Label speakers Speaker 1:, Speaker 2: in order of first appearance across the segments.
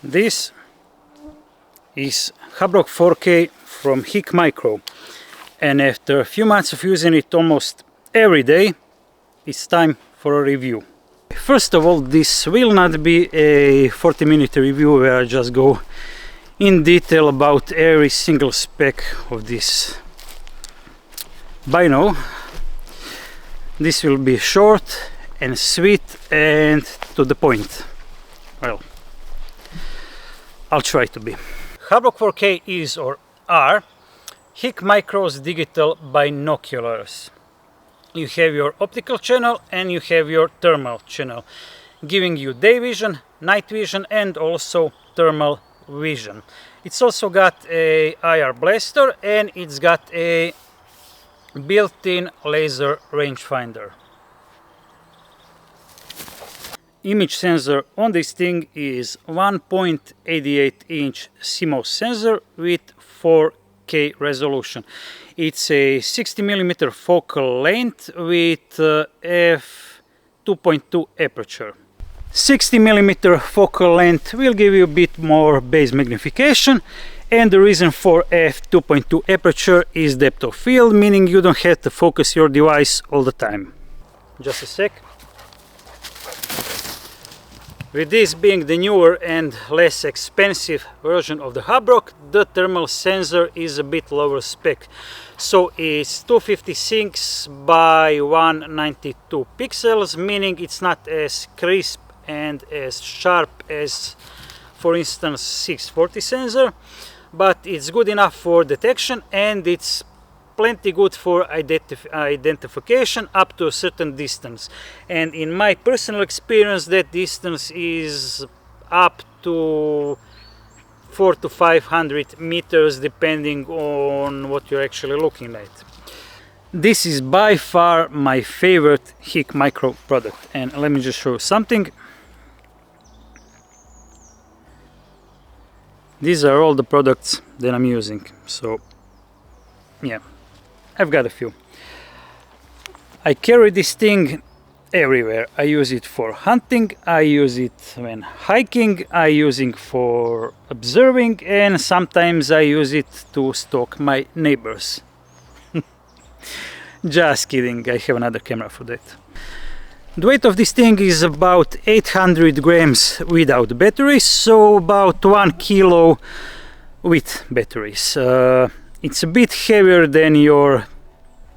Speaker 1: This is Habrok 4K from Hikmicro, and after a few months of using it almost every day, it's time for a review. First of all, this will not be a 40-minute review where I just go in detail about every single spec of this bino. This will be short and sweet and to the point. Well, I'll try to be. Habrok 4K is, or are, Hikmicro's digital binoculars. You have your optical channel and you have your thermal channel, giving you day vision, night vision and also thermal vision. It's also got a IR blaster and it's got a built-in laser rangefinder. Image sensor on this thing is 1.88 inch CMOS sensor with 4K resolution. It's a 60mm focal length with f2.2 aperture. 60mm focal length will give you a bit more base magnification, and the reason for f2.2 aperture is depth of field, meaning you don't have to focus your device all the time. Just a sec. With this being the newer and less expensive version of the Habrok, the thermal sensor is a bit lower spec. So it's 256 by 192 pixels, meaning it's not as crisp and as sharp as, for instance, 640 sensor, but it's good enough for detection and it's plenty good for identification up to a certain distance. And in my personal experience, that distance is up to 400 to 500 meters depending on what you're actually looking at. This is by far my favorite Hikmicro product, and let me just show you something. These are all the products that I'm using, so yeah, I've got a few. I carry this thing everywhere. I use it for hunting, I use it when hiking, I use it for observing, and sometimes I use it to stalk my neighbors. Just kidding, I have another camera for that. The weight of this thing is about 800 grams without batteries, so about 1 kilo with batteries. It's a bit heavier than your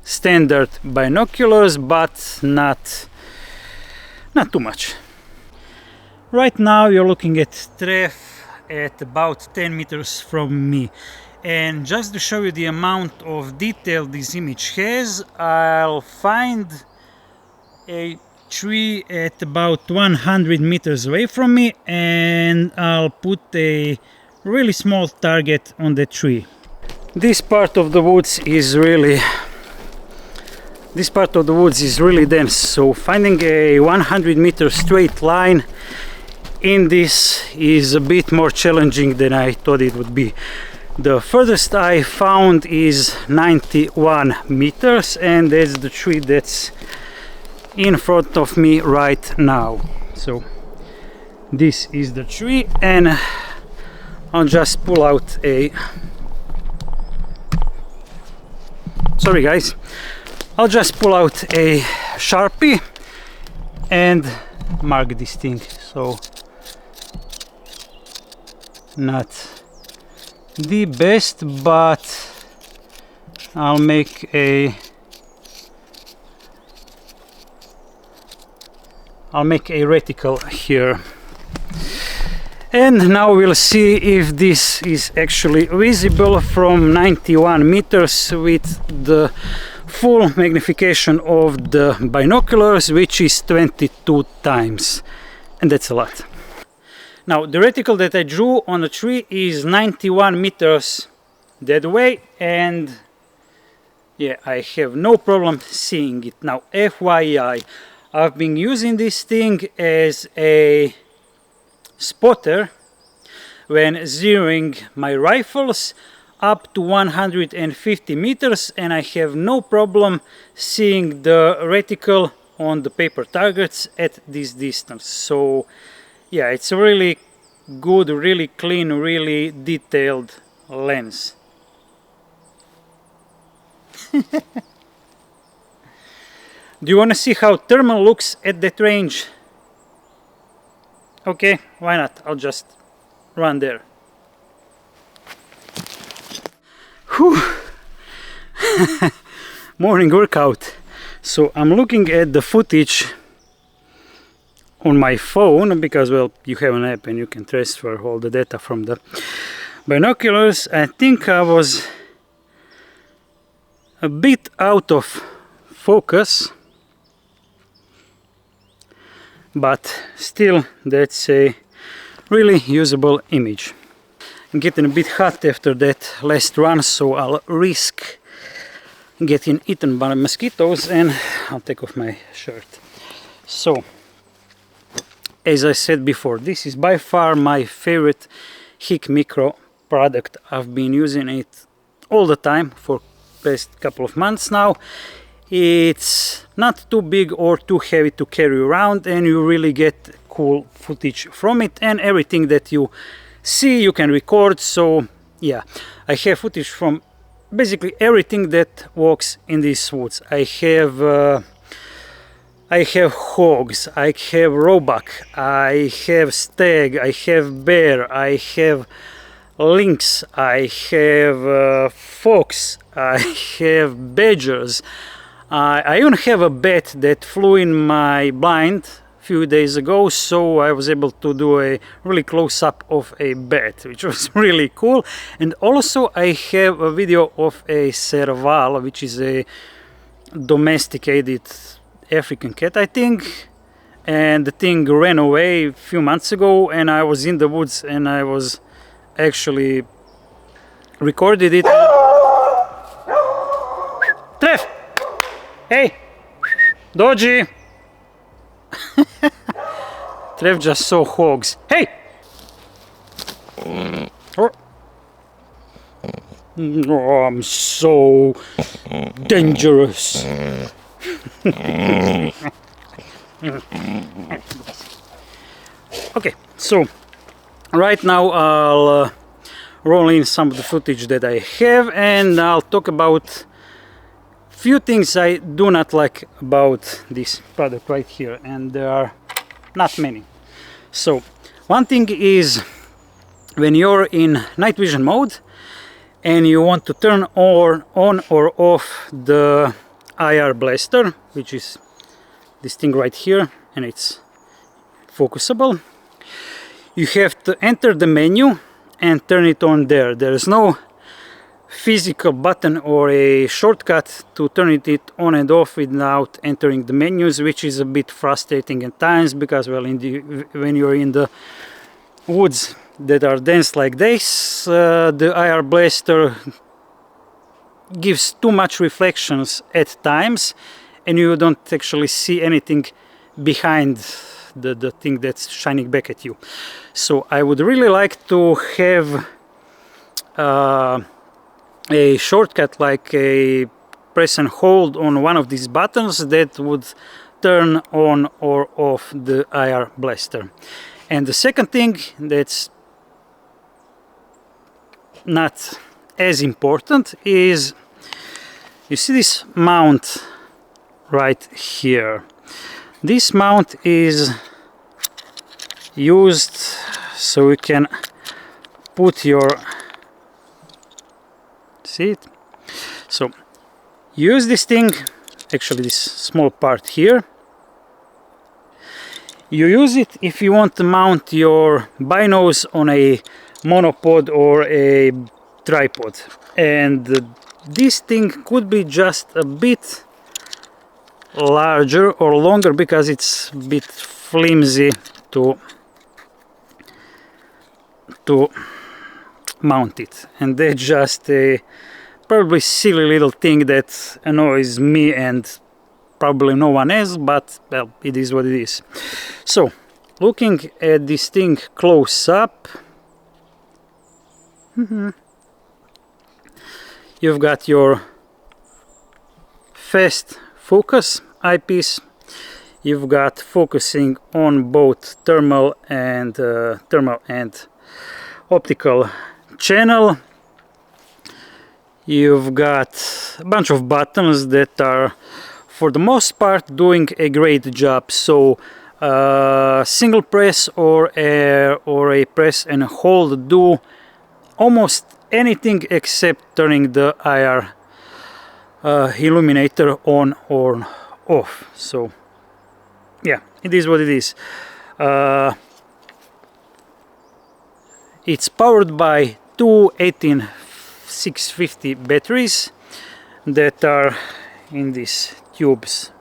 Speaker 1: standard binoculars, but not too much. Right now you're looking at Treff at about 10 meters from me, and just to show you the amount of detail this image has, I'll find a tree at about 100 meters away from me and I'll put a really small target on the tree. This part of the woods is really dense, so finding a 100-meter straight line in this is a bit more challenging than I thought it would be. The furthest I found is 91 meters, and that's the tree that's in front of me right now. So this is the tree, and I'll just pull out a... Sorry guys, I'll just pull out a Sharpie and mark this thing. So not the best, but I'll make a reticle here. And now we'll see if this is actually visible from 91 meters with the full magnification of the binoculars, which is 22 times, and that's a lot. Now the reticle that I drew on the tree is 91 meters that way, and yeah, I have no problem seeing it. Now FYI, I've been using this thing as a spotter when zeroing my rifles up to 150 meters, and I have no problem seeing the reticle on the paper targets at this distance. So yeah, it's a really good, really clean, really detailed lens. Do you want to see how thermal looks at that range? Okay, why not? I'll just run there. Whew. Morning workout. So I'm looking at the footage on my phone because, well, you have an app and you can transfer all the data from the binoculars. I think I was a bit out of focus, but still that's a really usable image. I'm getting a bit hot after that last run, so I'll risk getting eaten by mosquitoes, and I'll take off my shirt. So, as I said before, this is by far my favorite Hikmicro product. I've been using it all the time for the past couple of months now. It's not too big or too heavy to carry around, and you really get cool footage from it, and everything that you see you can record. So yeah, I have footage from basically everything that walks in these woods. I have hogs, I have roebuck, I have stag, I have bear, I have lynx, I have fox, I have badgers. I even have a bat that flew in my blind a few days ago, so I was able to do a really close-up of a bat, which was really cool. And also I have a video of a serval, which is a domesticated African cat, I think, and the thing ran away a few months ago, and I was in the woods and I was actually recorded it. Tref! Hey! Dođi! Tref just saw hogs. Hey! Oh, I'm so dangerous. Okay, so right now I'll roll in some of the footage that I have, and I'll talk about few things I do not like about this product right here, and there are not many. So one thing is, when you're in night vision mode and you want to turn on or off the IR blaster, which is this thing right here, and it's focusable, you have to enter the menu and turn it on there. There is no physical button or a shortcut to turn it on and off without entering the menus, which is a bit frustrating at times because, well, when you're in the woods that are dense like this, the IR blaster gives too much reflections at times, and you don't actually see anything behind the thing that's shining back at you. So I would really like to have a shortcut, like a press and hold on one of these buttons that would turn on or off the IR blaster. And the second thing that's not as important is, you see this mount right here. This mount is used so you can put your, see it? So use this thing, actually this small part here. You use it if you want to mount your binos on a monopod or a tripod, and this thing could be just a bit larger or longer because it's a bit flimsy to mount it, and that's just a probably silly little thing that annoys me and probably no one else, but well, it is what it is. So looking at this thing close up, you've got your fast focus eyepiece, You've got focusing on both thermal and optical channel. You've got a bunch of buttons that are for the most part doing a great job. So single press or a press and hold do almost anything except turning the IR illuminator on or off. So yeah, it is what it is. It's powered by two 18650 batteries that are in these tubes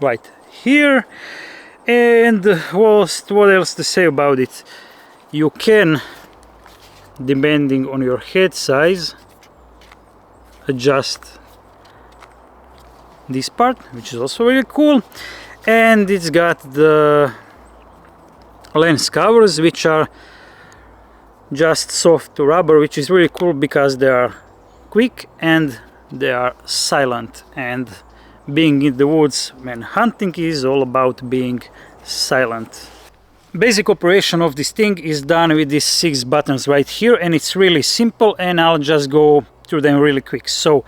Speaker 1: right here. And what else to say about it? You can, depending on your head size, adjust this part, which is also really cool. And it's got the lens covers, which are just soft rubber, which is really cool because they are quick and they are silent. And being in the woods when hunting is all about being silent. Basic operation of this thing is done with these 6 buttons right here, and it's really simple, and I'll just go through them really quick. So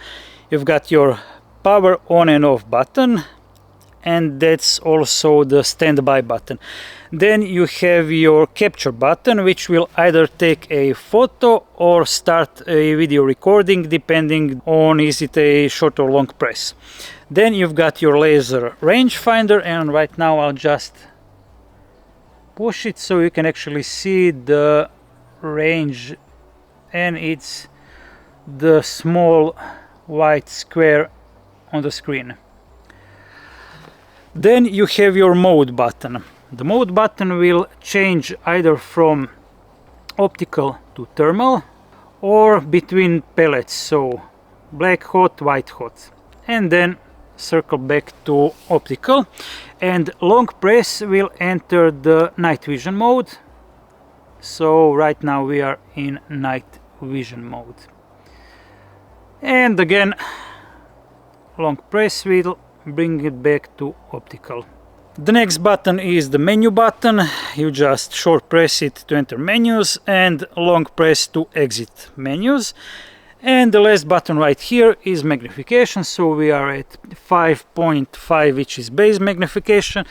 Speaker 1: you've got your power on and off button, and that's also the standby button. Then you have your capture button, which will either take a photo or start a video recording, depending on is it a short or long press. Then you've got your laser rangefinder, and right now I'll just push it so you can actually see the range, and it's the small white square on the screen. Then you have your mode button. The mode button will change either from optical to thermal or between pellets, so black hot, white hot, and then circle back to optical. And long press will enter the night vision mode. So right now we are in night vision mode. And again, long press will bring it back to optical. The next button is the menu button. You just short press it to enter menus and long press to exit menus. And the last button right here is magnification. So we are at 5.5, which is base magnification,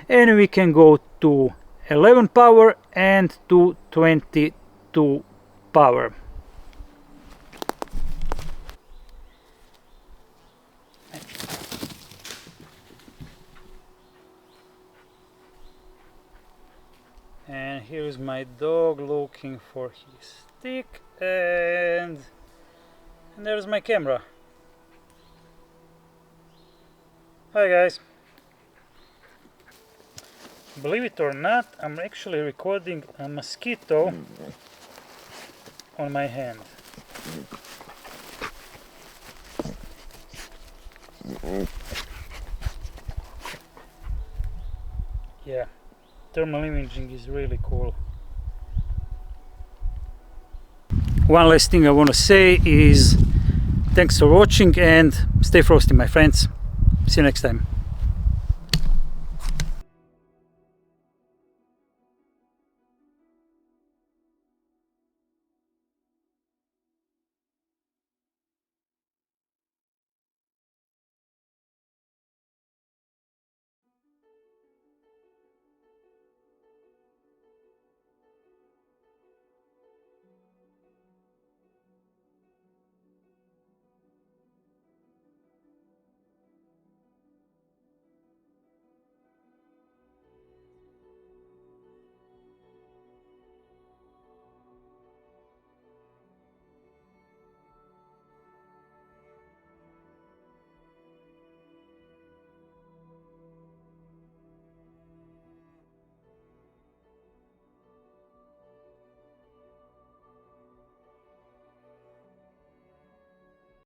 Speaker 1: and we can go to 11 power and to 22 power. And here's my dog looking for his stick, and there's my camera. Hi guys. Believe it or not, I'm actually recording a mosquito on my hand. Yeah, thermal imaging is really cool. One last thing I want to say is thanks for watching, and stay frosty, my friends. See you next time.